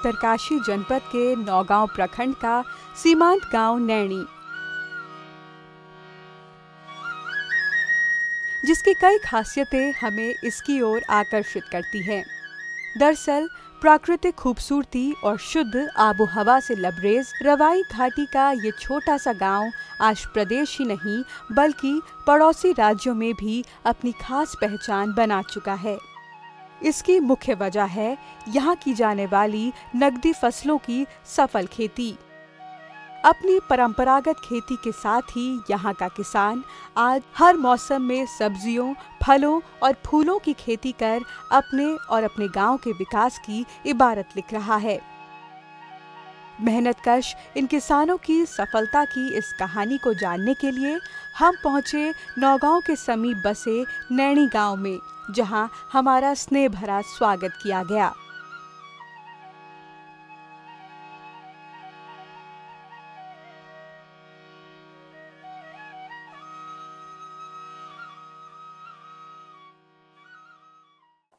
उत्तरकाशी जनपद के नौगांव प्रखंड का सीमांत गांव नैनी, जिसकी कई खासियतें हमें इसकी ओर आकर्षित करती हैं। दरअसल प्राकृतिक खूबसूरती और शुद्ध आबोहवा से लबरेज रवाई घाटी का ये छोटा सा गांव आज प्रदेश ही नहीं बल्कि पड़ोसी राज्यों में भी अपनी खास पहचान बना चुका है। इसकी मुख्य वजह है यहाँ की जाने वाली नकदी फसलों की सफल खेती। अपनी परंपरागत खेती के साथ ही यहाँ का किसान आज हर मौसम में सब्जियों, फलों और फूलों की खेती कर अपने और अपने गांव के विकास की इबारत लिख रहा है। मेहनतकश इन किसानों की सफलता की इस कहानी को जानने के लिए हम पहुंचे नौगांव के समीप बसे नैनी गांव में, जहां हमारा स्नेह भरा स्वागत किया गया।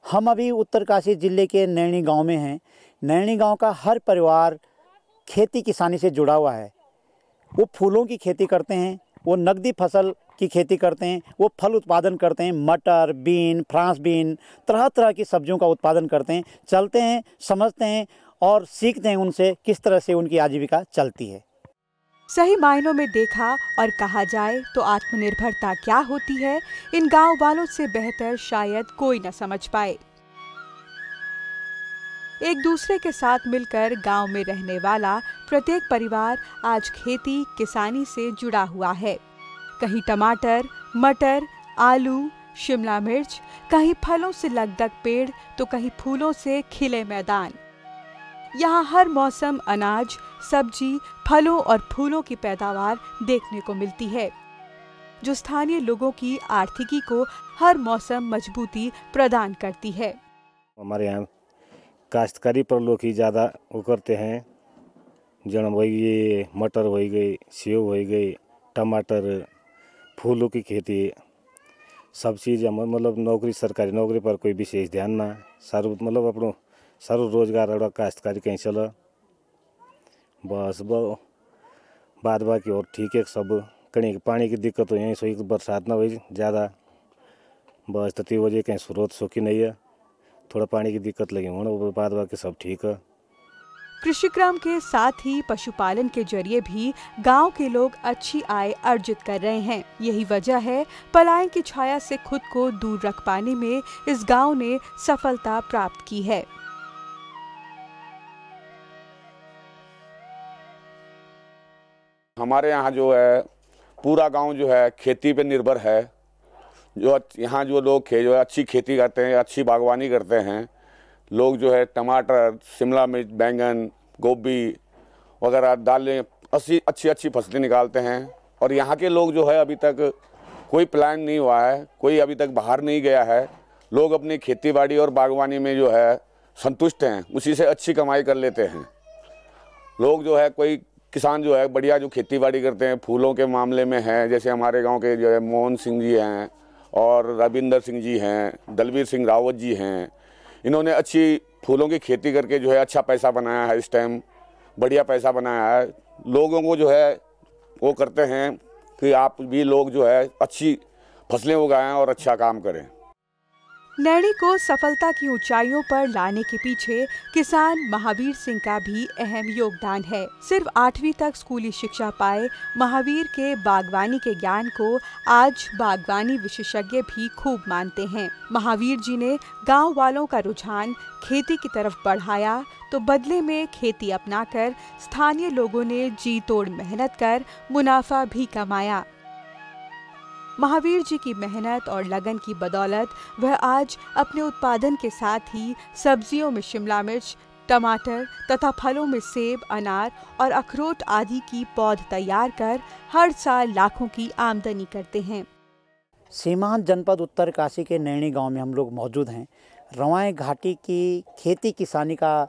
हम अभी उत्तरकाशी जिले के नैनी गांव में हैं। नैनी गांव का हर परिवार खेती किसानी से जुड़ा हुआ है। वो फूलों की खेती करते हैं, वो नकदी फसल की खेती करते हैं, वो फल उत्पादन करते हैं, मटर, बीन, फ्रांस बीन, तरह तरह की सब्जियों का उत्पादन करते हैं। चलते हैं, समझते हैं और सीखते हैं उनसे किस तरह से उनकी आजीविका चलती है। सही मायनों में देखा और कहा जाए तो आत्मनिर्भरता क्या होती है, इन गांव वालों से बेहतर शायद कोई न समझ पाए। एक दूसरे के साथ मिलकर गांव में रहने वाला प्रत्येक परिवार आज खेती किसानी से जुड़ा हुआ है। कहीं टमाटर, मटर, आलू, शिमला मिर्च, कहीं फलों से लकदक पेड़ तो कहीं फूलों से खिले मैदान। यहाँ हर मौसम अनाज, सब्जी, फलों और फूलों की पैदावार देखने को मिलती है, जो स्थानीय लोगों की आर्थिकी को हर मौसम मजबूती प्रदान करती है। हमारे यहाँ काश्तकारी पर लोग ही ज़्यादा वो करते हैं। जड़ हो गई, मटर हो गई, सेव हो गई, टमाटर, फूलों की खेती, सब चीज़ मतलब नौकरी, सरकारी नौकरी पर कोई विशेष ध्यान ना, सारू मतलब अपनो सारू रोजगार और काश्तकारी कहीं चला बस बाद बाकी और ठीक है। सब कहीं पानी की दिक्कत हो, यहीं सोई बरसात ना हुई ज़्यादा, बस तती वजह कहीं स्रोत सूखी नहीं है, थोड़ा पानी की दिक्कत लगी होना, बाद बाकी सब ठीक है। कृषि क्रम के साथ ही पशुपालन के जरिए भी गांव के लोग अच्छी आय अर्जित कर रहे हैं। यही वजह है पलायन की छाया से खुद को दूर रख पाने में इस गांव ने सफलता प्राप्त की है। हमारे यहाँ जो है पूरा गांव जो है खेती पे निर्भर है। जो यहाँ जो लोग जो है अच्छी खेती करते हैं, अच्छी बागवानी करते हैं। लोग जो है टमाटर, शिमला मिर्च, बैंगन, गोभी वगैरह दालें अच्छी फसलें निकालते हैं। और यहाँ के लोग जो है अभी तक कोई प्लान नहीं हुआ है, कोई अभी तक बाहर नहीं गया है। लोग अपनी खेती बाड़ी और बागवानी में जो है संतुष्ट हैं, उसी से अच्छी कमाई कर लेते हैं। लोग जो है कोई किसान जो है बढ़िया जो खेती बाड़ी करते हैं, फूलों के मामले में हैं, जैसे हमारे गाँव के जो है मोहन सिंह जी हैं और रविंदर सिंह जी हैं, दलवीर सिंह रावत जी हैं। इन्होंने अच्छी फूलों की खेती करके जो है अच्छा पैसा बनाया है, इस टाइम बढ़िया पैसा बनाया है। लोगों को जो है वो करते हैं कि आप भी लोग जो है अच्छी फसलें उगाएं और अच्छा काम करें। नैनी को सफलता की ऊंचाइयों पर लाने के पीछे किसान महावीर सिंह का भी अहम योगदान है। सिर्फ 8वीं तक स्कूली शिक्षा पाए महावीर के बागवानी के ज्ञान को आज बागवानी विशेषज्ञ भी खूब मानते हैं। महावीर जी ने गांव वालों का रुझान खेती की तरफ बढ़ाया तो बदले में खेती अपनाकर स्थानीय लोगों ने जी तोड़ मेहनत कर मुनाफा भी कमाया। महावीर जी की मेहनत और लगन की बदौलत वह आज अपने उत्पादन के साथ ही सब्जियों में शिमला मिर्च, टमाटर तथा फलों में सेब, अनार और अखरोट आदि की पौध तैयार कर हर साल लाखों की आमदनी करते हैं। सीमांत जनपद उत्तरकाशी के नैनी गांव में हम लोग मौजूद हैं। रवाई घाटी की खेती किसानी का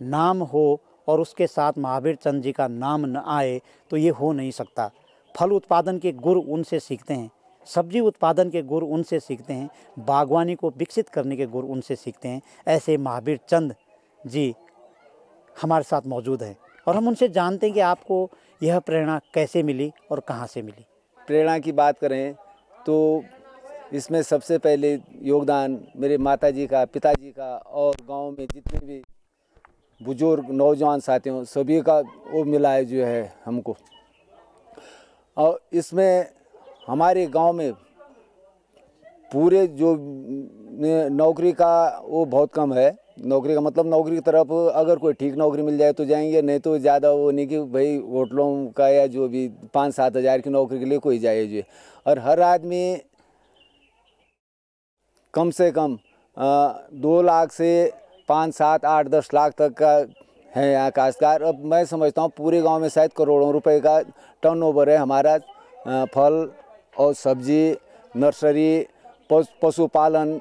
नाम हो और उसके साथ महावीर चंद जी का नाम न आए तो ये हो नहीं सकता। फल उत्पादन के गुर उनसे सीखते हैं, सब्जी उत्पादन के गुर उनसे सीखते हैं, बागवानी को विकसित करने के गुर उनसे सीखते हैं। ऐसे महावीर चंद जी हमारे साथ मौजूद हैं और हम उनसे जानते हैं कि आपको यह प्रेरणा कैसे मिली और कहाँ से मिली। प्रेरणा की बात करें तो इसमें सबसे पहले योगदान मेरे माताजी का, पिताजी का और गांव में जितने भी बुजुर्ग नौजवान साथियों सभी का वो मिला है जो है हमको। और इसमें हमारे गांव में पूरे जो नौकरी का वो बहुत कम है। नौकरी का मतलब नौकरी की तरफ अगर कोई ठीक नौकरी मिल जाए तो जाएंगे, नहीं तो ज़्यादा वो नहीं कि भाई होटलों का या जो भी 5-7 हज़ार की नौकरी के लिए कोई जाए जो। और हर आदमी कम से कम 2 लाख से 5, 7, 8, 10 लाख तक का है यहाँ काश्तकार। अब मैं समझता हूँ पूरे गांव में शायद करोड़ों रुपए का टर्नओवर है हमारा। फल और सब्जी, नर्सरी, पशुपालन,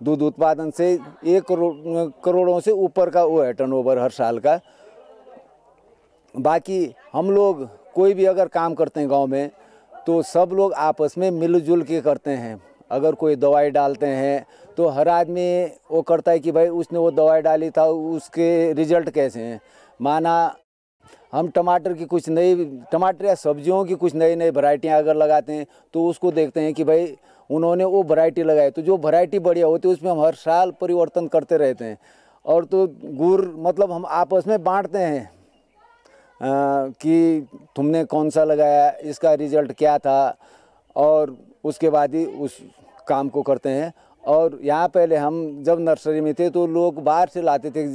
दूध उत्पादन से 1 करोड़ों से ऊपर का वो है टर्नओवर हर साल का। बाकी हम लोग कोई भी अगर काम करते हैं गांव में तो सब लोग आपस में मिलजुल के करते हैं। अगर कोई दवाई डालते हैं तो हर आदमी वो करता है कि भाई उसने वो दवाई डाली था उसके रिजल्ट कैसे हैं। माना हम टमाटर की कुछ नई टमाटर या सब्जियों की कुछ नई वैरायटियाँ अगर लगाते हैं तो उसको देखते हैं कि भाई उन्होंने वो वैरायटी लगाई तो जो वैरायटी बढ़िया होती है उसमें हम हर साल परिवर्तन करते रहते हैं। और तो गुड़ मतलब हम आपस में बांटते हैं कि तुमने कौन सा लगाया, इसका रिजल्ट क्या था, और उसके बाद ही उस काम को करते हैं। और यहाँ पहले हम जब नर्सरी में थे तो लोग बाहर से लाते थे,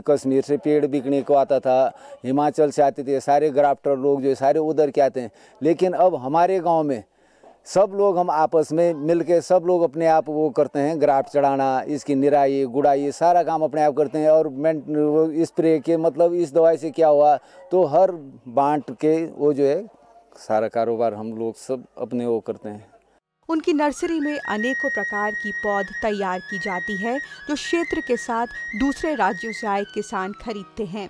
कश्मीर से पेड़ बिकने को आता था, हिमाचल से आते थे, सारे ग्राफ्टर लोग जो सारे उधर के आते हैं। लेकिन अब हमारे गांव में सब लोग हम आपस में मिलके सब लोग अपने आप वो करते हैं, ग्राफ्ट चढ़ाना, इसकी निराई गुड़ाई सारा काम अपने आप करते हैं। और स्प्रे के मतलब इस दवाई से क्या हुआ तो हर बांट के वो जो है सारा कारोबार हम लोग सब अपने वो करते हैं। उनकी नर्सरी में अनेकों प्रकार की पौध तैयार की जाती है जो क्षेत्र के साथ दूसरे राज्यों से आए किसान खरीदते हैं।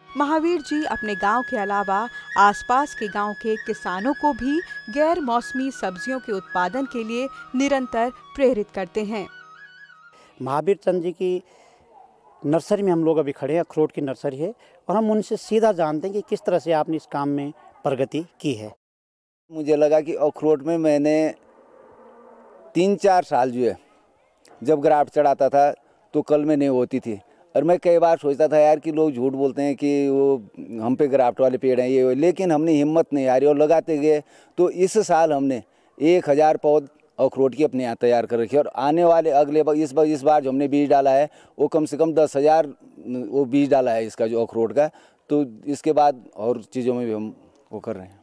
महावीर जी अपने गांव के अलावा आसपास के गांव के किसानों को भी गैर मौसमी सब्जियों के उत्पादन के लिए निरंतर प्रेरित करते हैं। महावीर चंद जी की नर्सरी में हम लोग अभी खड़े हैं, अखरोट की नर्सरी है, और हम उनसे सीधा जानते हैं कि किस तरह से आपने इस काम में प्रगति की है। मुझे लगा कि अखरोट में मैंने 3-4 साल जो है जब ग्राफ्ट चढ़ाता था तो कल में नहीं होती थी। और मैं कई बार सोचता था यार कि लोग झूठ बोलते हैं कि वो हम पे ग्राफ्ट वाले पेड़ हैं ये, लेकिन हमने हिम्मत नहीं हारी और लगाते गए। तो इस साल हमने 1000 पौध अखरोट की अपने यहाँ तैयार कर रखी है। और आने वाले अगले इस बार जो हमने बीज डाला है वो कम से कम 10,000 वो बीज डाला है इसका जो अखरोट का। तो इसके बाद और चीज़ों में भी हम वो कर रहे हैं।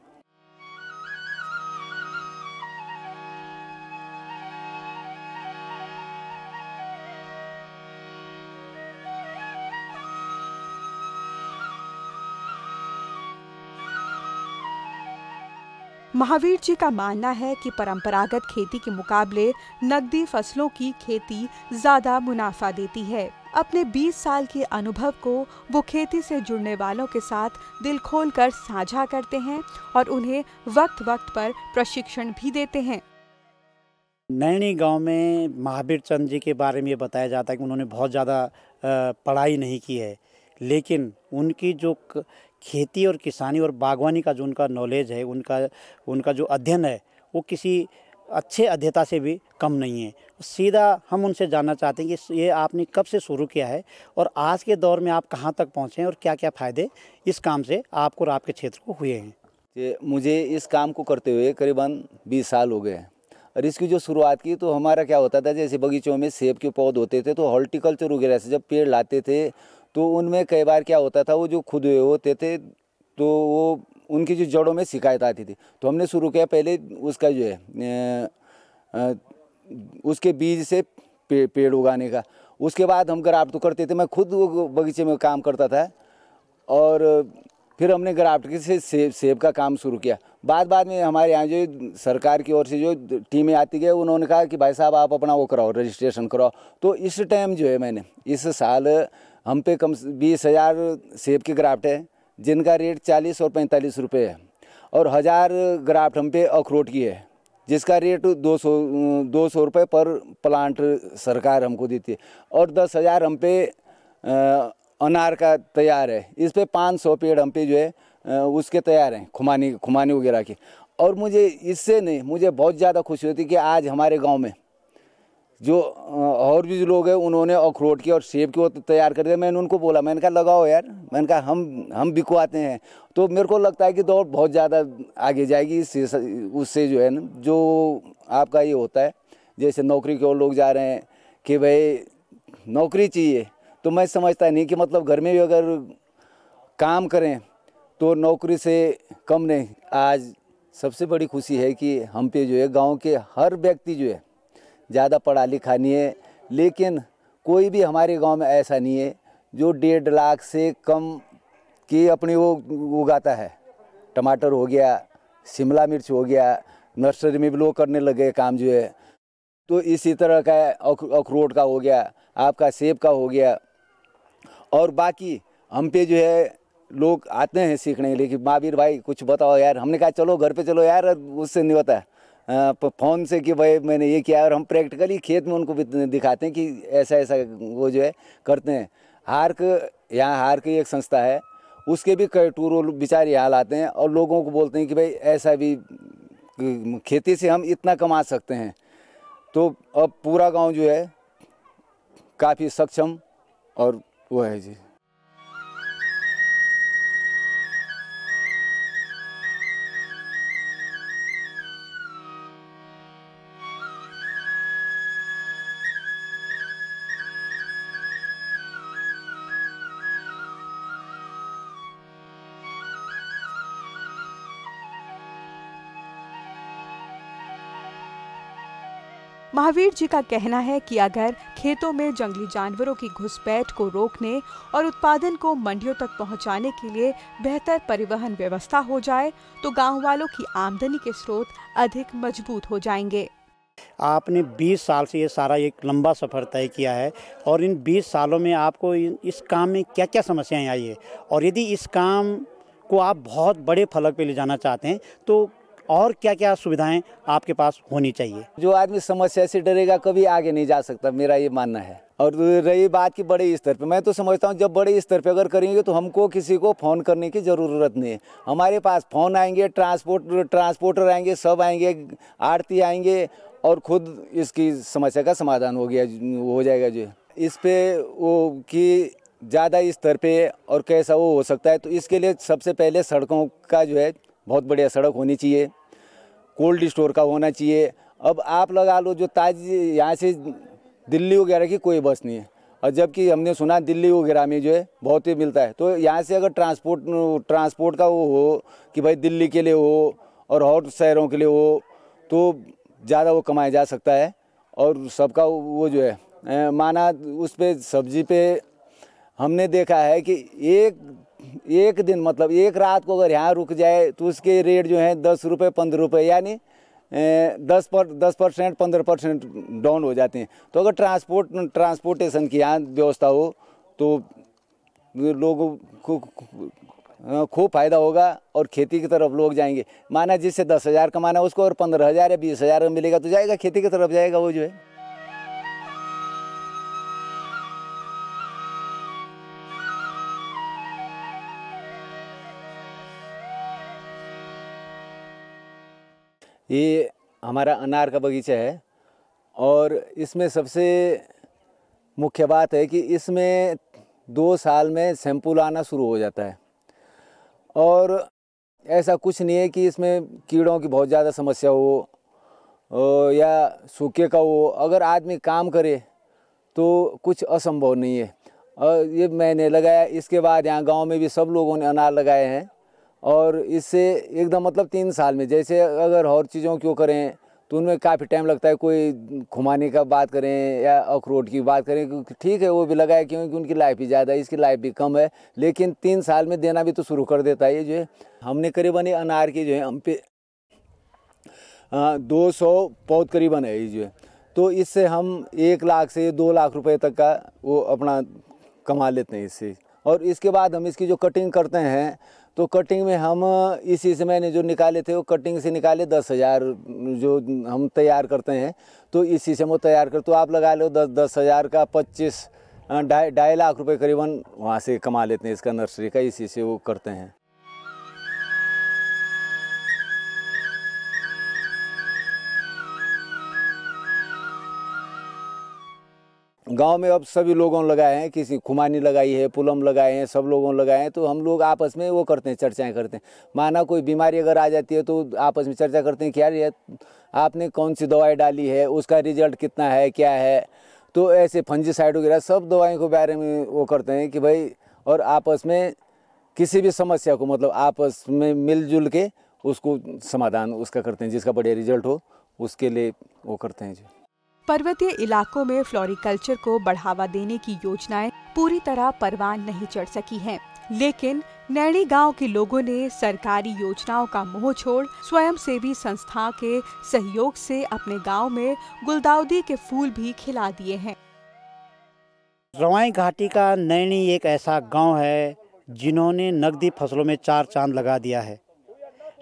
महावीर जी का मानना है कि परंपरागत खेती के मुकाबले नकदी फसलों की खेती ज्यादा मुनाफा देती है। अपने 20 साल के अनुभव को वो खेती से जुड़ने वालों के साथ दिल खोलकर साझा करते हैं और उन्हें वक्त वक्त पर प्रशिक्षण भी देते हैं। नैनी गांव में महावीर चंद जी के बारे में ये बताया जाता है कि उन्होंने बहुत ज़्यादा पढ़ाई नहीं की है, लेकिन उनकी जो खेती और किसानी और बागवानी का जो उनका नॉलेज है, उनका जो अध्ययन है वो किसी अच्छे अध्येता से भी कम नहीं है। सीधा हम उनसे जानना चाहते हैं कि ये आपने कब से शुरू किया है और आज के दौर में आप कहाँ तक पहुँचे हैं और क्या क्या फ़ायदे इस काम से आपको और आपके क्षेत्र को हुए हैं। मुझे इस काम को करते हुए करीबन 20 साल हो गए हैं। और इसकी जो शुरुआत की तो हमारा क्या होता था, जैसे बगीचों में सेब के पौध होते थे तो हॉर्टिकल्चर वगैरह से जब पेड़ लाते थे तो उनमें कई बार क्या होता था वो जो खुद हुए होते थे तो वो उनकी जो जड़ों में शिकायत आती थी। तो हमने शुरू किया पहले उसका जो है उसके बीज से पेड़ उगाने का। उसके बाद हम ग्राफ्ट तो करते थे, मैं खुद वो बगीचे में काम करता था। और फिर हमने ग्राफ्ट से सेब का काम शुरू किया। बाद में हमारे यहाँ जो सरकार की ओर से जो टीमें आती गई उन्होंने कहा कि भाई साहब आप अपना वो कराओ, रजिस्ट्रेशन कराओ। तो इस टाइम जो है मैंने इस साल हम पे कम 20,000 सेब की ग्राफ्ट है जिनका रेट 40 और 45 रुपये है। और 1000 ग्राफ्ट हम पे अखरोट की है जिसका रेट 200 रुपये पर प्लांट सरकार हमको देती है। और 10,000 हम पे अनार का तैयार है। इस पे 500 पेड़ हम पे जो है उसके तैयार हैं, खुमानी वगैरह के। और मुझे इससे नहीं, मुझे बहुत ज़्यादा खुशी होती कि आज हमारे गांव में जो और भी जो लोग हैं उन्होंने अखरोट की और सेब की वो तैयार कर दिया। मैंने उनको बोला, मैंने कहा लगाओ यार, मैंने कहा हम बिकवाते हैं। तो मेरे को लगता है कि दौड़ बहुत ज़्यादा आगे जाएगी इससे, उससे जो है ना, जो आपका ये होता है जैसे नौकरी की ओर लोग जा रहे हैं कि भाई नौकरी चाहिए, तो मैं समझता नहीं कि मतलब घर में भी अगर काम करें तो नौकरी से कम नहीं। आज सबसे बड़ी खुशी है कि हम पे जो है गांव के हर व्यक्ति जो है ज़्यादा पढ़ा लिखा नहीं है, लेकिन कोई भी हमारे गांव में ऐसा नहीं है जो 1.5 लाख से कम की अपनी वो उगाता है। टमाटर हो गया, शिमला मिर्च हो गया, नर्सरी में भी लोग करने लगे काम जो है। तो इसी तरह का अखरोट का हो गया, आपका सेब का हो गया। और बाकी हम पे जो है लोग आते हैं सीखने के लिए कि महावीर भाई कुछ बताओ यार। हमने कहा चलो घर पे चलो यार, उससे नहीं होता फ़ोन से कि भाई मैंने ये किया। और हम प्रैक्टिकली खेत में उनको भी दिखाते हैं कि ऐसा ऐसा वो जो है करते हैं। हार की एक संस्था है, उसके भी कई टूर बेचारे यहाँ लाते हैं और लोगों को बोलते हैं कि भाई ऐसा भी खेती से हम इतना कमा सकते हैं। तो अब पूरा गांव जो है काफ़ी सक्षम और वो है जी। महावीर जी का कहना है कि अगर खेतों में जंगली जानवरों की घुसपैठ को रोकने और उत्पादन को मंडियों तक पहुंचाने के लिए बेहतर परिवहन व्यवस्था हो जाए तो गांव वालों की आमदनी के स्रोत अधिक मजबूत हो जाएंगे। आपने 20 साल से ये सारा एक लंबा सफ़र तय किया है और इन 20 सालों में आपको इस काम में क्या क्या समस्याएं आई है, और यदि इस काम को आप बहुत बड़े फलक पे ले जाना चाहते हैं तो और क्या क्या सुविधाएं आपके पास होनी चाहिए? जो आदमी समस्या से डरेगा कभी आगे नहीं जा सकता, मेरा ये मानना है। और रही बात की बड़े स्तर पे, मैं तो समझता हूँ जब बड़े स्तर पे अगर करेंगे तो हमको किसी को फ़ोन करने की ज़रूरत नहीं है। हमारे पास फ़ोन आएंगे, ट्रांसपोर्टर आएंगे, सब आएंगे, आड़ती आएंगे और खुद इसकी समस्या का समाधान हो जाएगा। जो इस पे वो कि ज़्यादा स्तर पे और कैसा वो हो सकता है, तो इसके लिए सबसे पहले सड़कों का जो है बहुत बढ़िया सड़क होनी चाहिए, कोल्ड स्टोर का होना चाहिए। अब आप लगा लो जो ताज़ी यहाँ से दिल्ली वगैरह की कोई बस नहीं है, और जबकि हमने सुना दिल्ली वगैरह में जो है बहुत ही मिलता है। तो यहाँ से अगर ट्रांसपोर्ट का वो हो कि भाई दिल्ली के लिए हो और और शहरों के लिए हो तो ज़्यादा वो कमाया जा सकता है। और सबका वो जो है माना उस पर सब्जी पे हमने देखा है कि एक दिन मतलब एक रात को अगर यहाँ रुक जाए तो उसके रेट जो है 10 रुपये 15 रुपये, यानी 10% 15% डाउन हो जाते हैं। तो अगर ट्रांसपोर्टेशन की यहाँ व्यवस्था हो तो लोगों को खूब फायदा होगा और खेती की तरफ लोग जाएंगे। माना जिससे 10,000 कमाना उसको और 15,000 या 20,000 मिलेगा तो जाएगा, खेती की तरफ जाएगा वो जो है। ये हमारा अनार का बगीचा है और इसमें सबसे मुख्य बात है कि इसमें 2 साल में सैंपल आना शुरू हो जाता है। और ऐसा कुछ नहीं है कि इसमें कीड़ों की बहुत ज़्यादा समस्या हो या सूखे का हो। अगर आदमी काम करे तो कुछ असंभव नहीं है। और ये मैंने लगाया, इसके बाद यहाँ गांव में भी सब लोगों ने अनार लगाए हैं और इससे एकदम मतलब 3 साल में, जैसे अगर और चीज़ों क्यों करें तो उनमें काफ़ी टाइम लगता है। कोई खुमानी का बात करें या अखरोट की बात करें, क्योंकि ठीक है वो भी लगाए क्योंकि उनकी लाइफ भी ज़्यादा है, इसकी लाइफ भी कम है, लेकिन 3 साल में देना भी तो शुरू कर देता है ये जो है। हमने करीबन अनार की जो है हम पे 200 पौध करीबन है ये जो है। तो इससे हम 1 लाख से 2 लाख रुपए तक का वो अपना कमा लेते हैं इससे। और इसके बाद हम इसकी जो कटिंग करते हैं तो कटिंग में हम इसी से मैंने जो निकाले थे वो कटिंग से निकाले 10,000 जो हम तैयार करते हैं, तो इसी से हम तैयार कर, तो आप लगा लो 10,000 का 25 2.5 लाख रुपए करीबन वहाँ से कमा लेते हैं इसका नर्सरी का, इसी से वो करते हैं। गांव में अब सभी लोगों ने लगाए हैं, किसी खुमानी लगाई है, पुलम लगाए हैं, सब लोगों ने लगाए हैं। तो हम लोग आपस में वो करते हैं, चर्चाएं करते हैं। माना कोई बीमारी अगर आ जाती है तो आपस में चर्चा करते हैं कि यार ये आपने कौन सी दवाई डाली है, उसका रिजल्ट कितना है, क्या है। तो ऐसे फंजीसाइड वगैरह सब दवाइयों के बारे में वो करते हैं कि भाई, और आपस में किसी भी समस्या को मतलब आपस में मिलजुल के उसको समाधान उसका करते हैं, जिसका बढ़िया रिजल्ट हो उसके लिए वो करते हैं जी। पर्वतीय इलाकों में फ्लोरिकल्चर को बढ़ावा देने की योजनाएं पूरी तरह परवान नहीं चढ़ सकी हैं, लेकिन नैनी गांव के लोगों ने सरकारी योजनाओं का मोह छोड़ स्वयंसेवी संस्था के सहयोग से अपने गांव में गुलदाउदी के फूल भी खिला दिए हैं। रवाई घाटी का नैनी एक ऐसा गांव है जिन्होंने नकदी फसलों में 4 चांद लगा दिया है।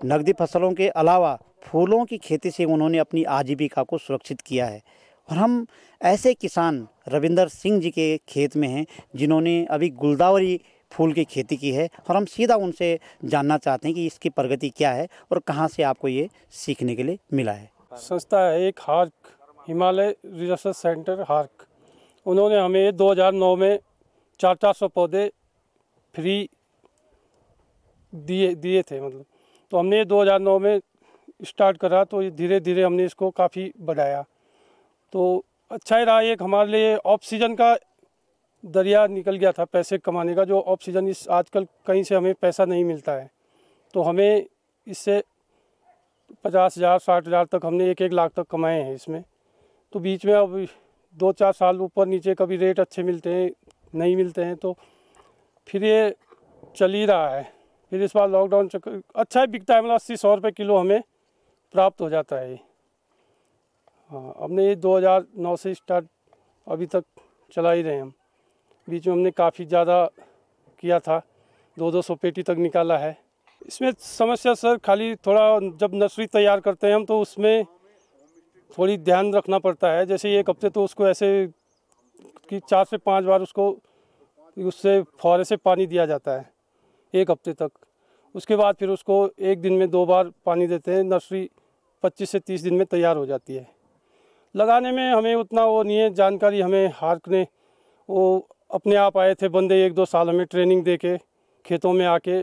नकदी फसलों के अलावा फूलों की खेती से उन्होंने अपनी आजीविका को सुरक्षित किया है। और हम ऐसे किसान रविंदर सिंह जी के खेत में हैं जिन्होंने अभी गुलदावरी फूल की खेती की है, और हम सीधा उनसे जानना चाहते हैं कि इसकी प्रगति क्या है और कहां से आपको ये सीखने के लिए मिला है। संस्था है एक hark, Himalaya research centre hark. उन्होंने हमें 2009 में 400 पौधे फ्री दिए थे मतलब। तो हमने 2009 में स्टार्ट करा, तो धीरे धीरे हमने इसको काफ़ी बढ़ाया। तो अच्छा ही रहा। एक हमारे लिए ऑफ सीजन का दरिया निकल गया था पैसे कमाने का, जो ऑफ सीजन इस आजकल कहीं से हमें पैसा नहीं मिलता है। तो हमें इससे 50,000 60,000 तक हमने 1-1 लाख तक कमाए हैं इसमें। तो बीच में अब 2-4 साल ऊपर नीचे कभी रेट अच्छे मिलते हैं, नहीं मिलते हैं, तो फिर ये चल ही रहा है। फिर इस बार लॉकडाउन चक्कर अच्छा ही बिकता है, मतलब 80-100 रुपये किलो हमें प्राप्त हो जाता है। हाँ, हमने ये 2009 से स्टार्ट अभी तक चला ही रहे हम। बीच में हमने काफ़ी ज़्यादा किया था, 200 पेटी तक निकाला है। इसमें समस्या सर खाली थोड़ा जब नर्सरी तैयार करते हैं हम, तो उसमें थोड़ी ध्यान रखना पड़ता है। जैसे 1 हफ्ते तो उसको ऐसे कि 4 से 5 बार उसको उससे फौरे से पानी दिया जाता है 1 हफ्ते तक। उसके बाद फिर उसको 1 दिन में 2 बार पानी देते हैं। नर्सरी 25 से 30 दिन में तैयार हो जाती है। लगाने में हमें उतना वो नहीं है जानकारी। हमें हार्क ने वो अपने आप आए थे बंदे, 1-2 साल हमें ट्रेनिंग दे के खेतों में आके,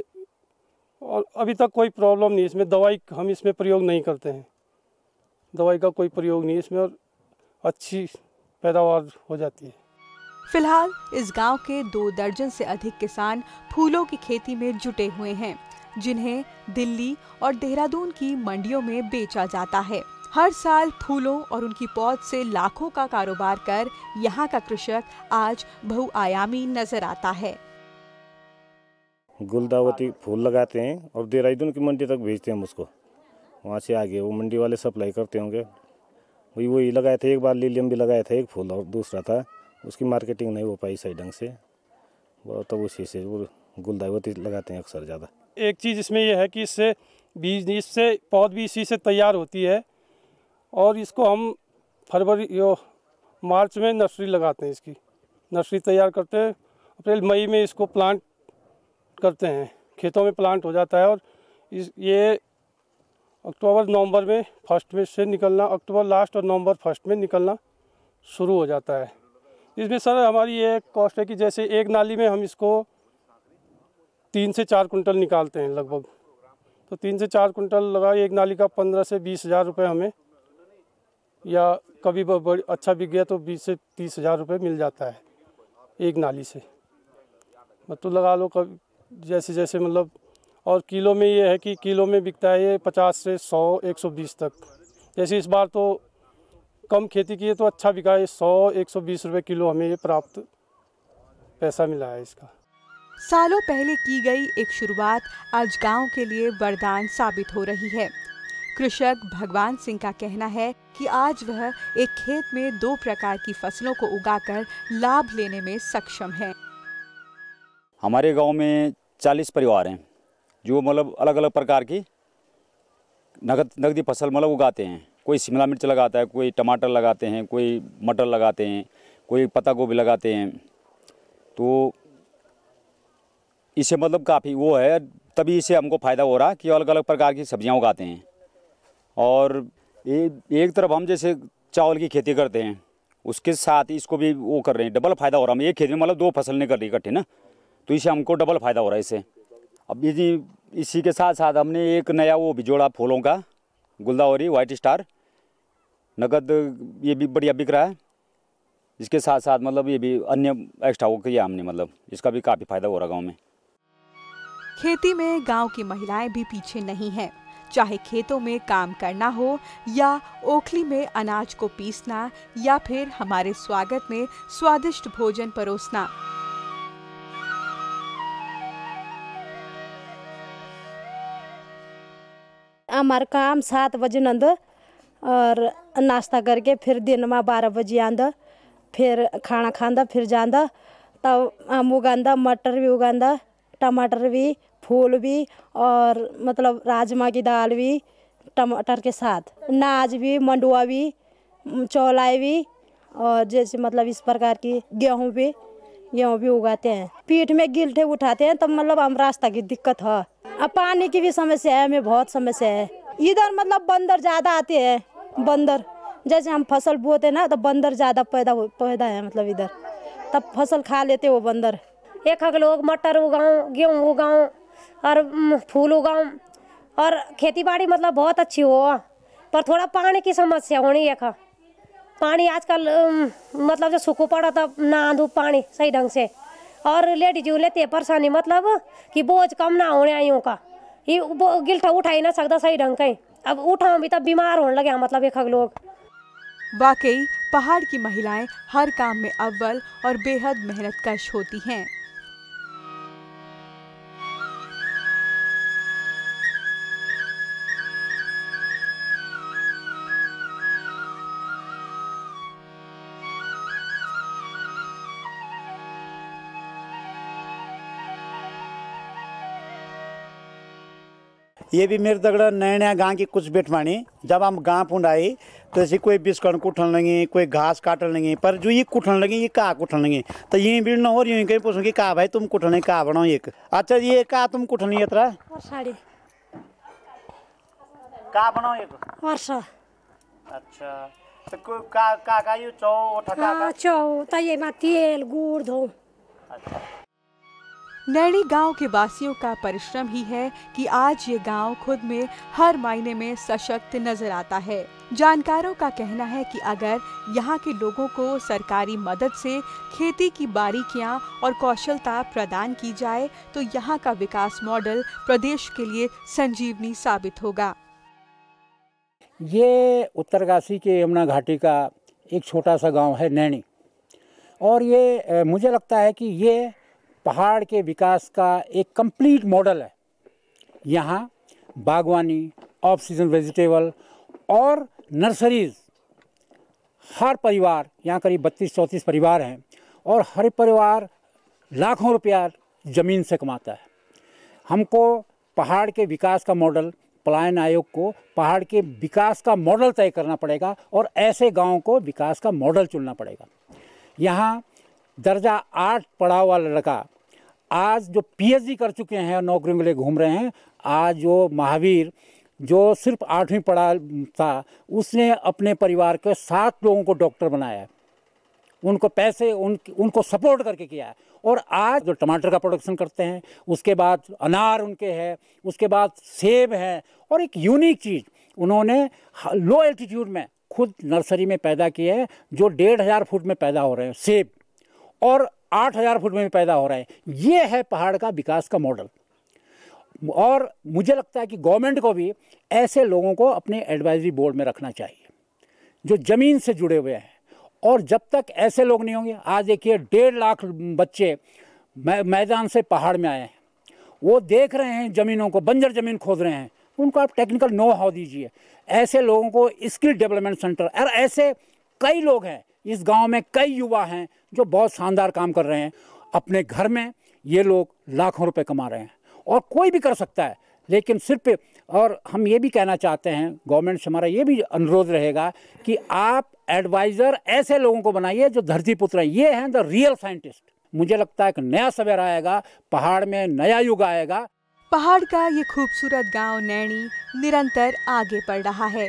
और अभी तक कोई प्रॉब्लम नहीं। इसमें दवाई हम इसमें प्रयोग नहीं करते हैं, दवाई का कोई प्रयोग नहीं इसमें, और अच्छी पैदावार हो जाती है। फिलहाल इस गांव के 2 दर्जन से अधिक किसान फूलों की खेती में जुटे हुए हैं, जिन्हें दिल्ली और देहरादून की मंडियों में बेचा जाता है। हर साल फूलों और उनकी पौध से लाखों का कारोबार कर यहाँ का कृषक आज बहुआयामी नजर आता है। गुलदावती फूल लगाते हैं और देहरादून की मंडी तक भेजते हैं हम उसको। वहाँ से आगे वो मंडी वाले सप्लाई करते होंगे। वही लगाए थे, एक बार लिलियम भी लगाया था, एक फूल और दूसरा था, उसकी मार्केटिंग नहीं हो पाई सही ढंग से, वो तब उसी से वो गुलदावती लगाते हैं अक्सर ज़्यादा। एक चीज़ इसमें यह है कि इससे बीज, इससे पौध भी इसी से तैयार होती है, और इसको हम मार्च में नर्सरी लगाते हैं। इसकी नर्सरी तैयार करते हैं, अप्रैल मई में इसको प्लांट करते हैं, खेतों में प्लांट हो जाता है। और ये अक्टूबर नवंबर में फर्स्ट में से निकलना, अक्टूबर लास्ट और नवंबर फर्स्ट में निकलना शुरू हो जाता है। इसमें सर हमारी ये कॉस्ट है कि जैसे एक नाली में हम इसको 3 से 4 कुंटल निकालते हैं लगभग। तो 3 से 4 कुंटल लगा, एक नाली का 15 से 20 हज़ार रुपये हमें, या कभी अच्छा बिक गया तो 20 से 30 हज़ार रुपये मिल जाता है एक नाली से। मतलब लगा लो कभी जैसे जैसे मतलब। और किलो में ये है कि किलो में बिकता है ये 50 से 100 120 तक। जैसे इस बार तो कम खेती की है तो अच्छा बिका है, 100-120 रुपये किलो हमें ये प्राप्त पैसा मिला है इसका। सालों पहले की गई एक शुरुआत आज गांव के लिए वरदान साबित हो रही है। कृषक भगवान सिंह का कहना है कि आज वह एक खेत में 2 प्रकार की फसलों को उगाकर लाभ लेने में सक्षम है। हमारे गांव में 40 परिवार हैं जो मतलब अलग अलग प्रकार की नकदी फसल मतलब उगाते हैं। कोई शिमला मिर्च लगाता है, कोई टमाटर लगाते हैं, कोई मटर लगाते हैं, कोई पत्ता गोभी लगाते हैं, तो इससे मतलब काफ़ी वो है, तभी इससे हमको फ़ायदा हो रहा कि अलग अलग प्रकार की सब्जियां उगाते हैं। और एक तरफ हम जैसे चावल की खेती करते हैं, उसके साथ इसको भी वो कर रहे हैं, डबल फ़ायदा हो रहा है। एक खेती में मतलब 2 फसल नहीं कर रही इकट्ठे ना, तो इससे हमको डबल फ़ायदा हो रहा है इससे। अब यदि इसी के साथ साथ हमने एक नया वो भी जोड़ा फूलों का, गुलदावरी, वाइट स्टार, नगद ये भी बढ़िया बिक रहा है। इसके साथ साथ मतलब ये भी अन्य एक्स्ट्रा वो किया हमने, मतलब इसका भी काफ़ी फ़ायदा हो रहा गाँव में। खेती में गांव की महिलाएं भी पीछे नहीं हैं। चाहे खेतों में काम करना हो या ओखली में अनाज को पीसना या फिर हमारे स्वागत में स्वादिष्ट भोजन परोसना। हमारा काम 7 बजे नंद और नाश्ता करके फिर दिन में 12 बजे आंदा, फिर खाना खांदा, फिर जांदा। तब हम उगांदा, मटर भी उगांदा, टमाटर भी, फूल भी, और मतलब राजमा की दाल भी टमाटर के साथ, नाज भी, मंडुआ भी, चौलाई भी, और जैसे मतलब इस प्रकार की गेहूँ भी उगाते हैं। पीठ में गिल्ठे उठाते हैं, तब मतलब हम रास्ता की दिक्कत है। अब पानी की भी समस्या है, हमें बहुत समस्या है। इधर मतलब बंदर ज़्यादा आते हैं। बंदर जैसे हम फसल बोते ना, तो बंदर ज़्यादा पैदा है, मतलब इधर तब फसल खा लेते वो बंदर। एक लोग मटर उगाऊँ, गेहूँ उगाऊँ और फूल उगाऊँ, और खेती बाड़ी मतलब बहुत अच्छी हो, पर थोड़ा पानी की समस्या होनी है। पानी आजकल मतलब जो सूखा पड़ा तब ना आंधू पानी सही ढंग से, और लेडीज लेते परेशानी मतलब कि बोझ कम ना होने आइयों का, ये गिल्ठा उठा ही ना सकता सही ढंग का। अब उठाऊँ भी तब बीमार होने लगे मतलब एक लोग। वाकई पहाड़ की महिलाएं हर काम में अव्वल और बेहद मेहनतकश होती हैं। ये भी मेरे दगड़ा नया नया गाँव की कुछ बेटवानी। जब हम गाँव पुंड आई तो ऐसे कोई बिस्कण कुटन लगी, कोई घास काटन लगी, पर जो ये कुटन लगी ये का कुटन लगी, तो ये भी न हो रही कहीं पूछूँ कि का भाई तुम कुटने का बनाओ एक। अच्छा ये का तुम कुटनी है तरह साड़ी का बनाओ एक वर्षा। अच्छा तो कोई का ये चौ तो ये तेल गुड़ धो। अच्छा नैनी गांव के वासियों का परिश्रम ही है कि आज ये गांव खुद में हर मायने में सशक्त नजर आता है। जानकारों का कहना है कि अगर यहाँ के लोगों को सरकारी मदद से खेती की बारीकियां और कौशलता प्रदान की जाए तो यहाँ का विकास मॉडल प्रदेश के लिए संजीवनी साबित होगा। ये उत्तरकाशी के यमुना घाटी का एक छोटा सा गांव है नैनी, और ये मुझे लगता है कि ये पहाड़ के विकास का एक कंप्लीट मॉडल है। यहाँ बागवानी, ऑफ सीजन वेजिटेबल और नर्सरीज, हर परिवार, यहाँ करीब 32-34 परिवार हैं, और हर परिवार लाखों रुपया ज़मीन से कमाता है। हमको पहाड़ के विकास का मॉडल, पलायन आयोग को पहाड़ के विकास का मॉडल तय करना पड़ेगा, और ऐसे गाँव को विकास का मॉडल चुनना पड़ेगा। यहाँ दर्जा 8 पढ़ा हुआ लड़का आज जो PhD कर चुके हैं और नौकरी के लिए घूम रहे हैं। आज जो महावीर जो सिर्फ 8वीं पढ़ा था, उसने अपने परिवार के 7 लोगों को डॉक्टर बनाया है, उनको पैसे उनको सपोर्ट करके किया है। और आज जो टमाटर का प्रोडक्शन करते हैं, उसके बाद अनार उनके हैं, उसके बाद सेब है, और एक यूनिक चीज़ उन्होंने लो एल्टीट्यूड में खुद नर्सरी में पैदा किए हैं, जो 1500 फुट में पैदा हो रहे हैं सेब, और 8000 फुट में पैदा हो रहे हैं। ये है पहाड़ का विकास का मॉडल। और मुझे लगता है कि गवर्नमेंट को भी ऐसे लोगों को अपने एडवाइजरी बोर्ड में रखना चाहिए जो ज़मीन से जुड़े हुए हैं। और जब तक ऐसे लोग नहीं होंगे, आज देखिए 1.5 लाख बच्चे मैदान से पहाड़ में आए हैं, वो देख रहे हैं ज़मीनों को, बंजर ज़मीन खोद रहे हैं, उनको आप टेक्निकल नो हाउ दीजिए। ऐसे लोगों को स्किल डेवलपमेंट सेंटर, और ऐसे कई लोग हैं इस गांव में, कई युवा हैं जो बहुत शानदार काम कर रहे हैं। अपने घर में ये लोग लाखों रुपए कमा रहे हैं, और कोई भी कर सकता है, लेकिन सिर्फ, और हम ये भी कहना चाहते हैं, गवर्नमेंट से हमारा ये भी अनुरोध रहेगा कि आप एडवाइज़र ऐसे लोगों को बनाइए जो धरती पुत्र हैं। ये हैं द रियल साइंटिस्ट, मुझे लगता है एक नया सवेरा आएगा, पहाड़ में नया युग आएगा। पहाड़ का ये खूबसूरत गांव नैनी निरंतर आगे बढ़ रहा है।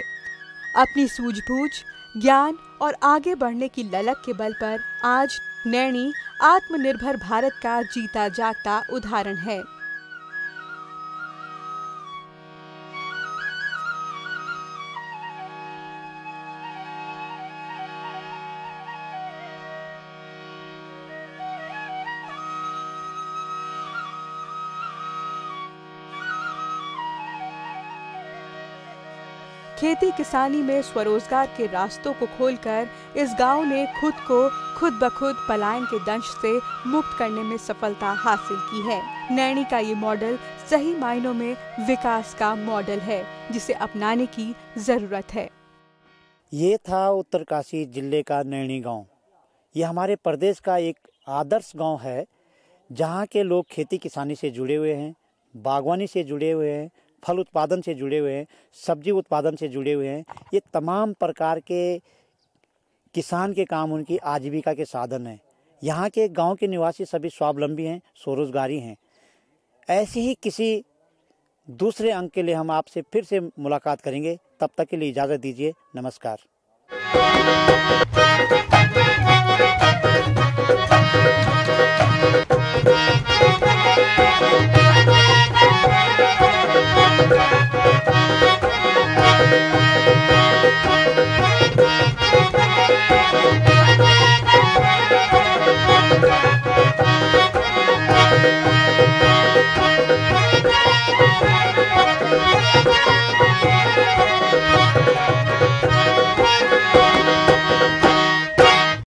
अपनी सूझबूझ, ज्ञान और आगे बढ़ने की ललक के बल पर आज नैनी आत्मनिर्भर भारत का जीता जागता उदाहरण है। खेती किसानी में स्वरोजगार के रास्तों को खोलकर इस गांव ने खुद को खुद ब खुद पलायन के दंश से मुक्त करने में सफलता हासिल की है। नैनी का ये मॉडल सही मायनों में विकास का मॉडल है, जिसे अपनाने की जरूरत है। ये था उत्तरकाशी जिले का नैनी गांव। ये हमारे प्रदेश का एक आदर्श गांव है, जहां के लोग खेती किसानी से जुड़े हुए हैं, बागवानी से जुड़े हुए हैं, फल उत्पादन से जुड़े हुए हैं, सब्जी उत्पादन से जुड़े हुए हैं। ये तमाम प्रकार के किसान के काम उनकी आजीविका के साधन हैं। यहाँ के गांव के निवासी सभी स्वावलंबी हैं, स्वरोजगारी हैं। ऐसे ही किसी दूसरे अंक के लिए हम आपसे फिर से मुलाकात करेंगे। तब तक के लिए इजाज़त दीजिए। नमस्कार। Thank you.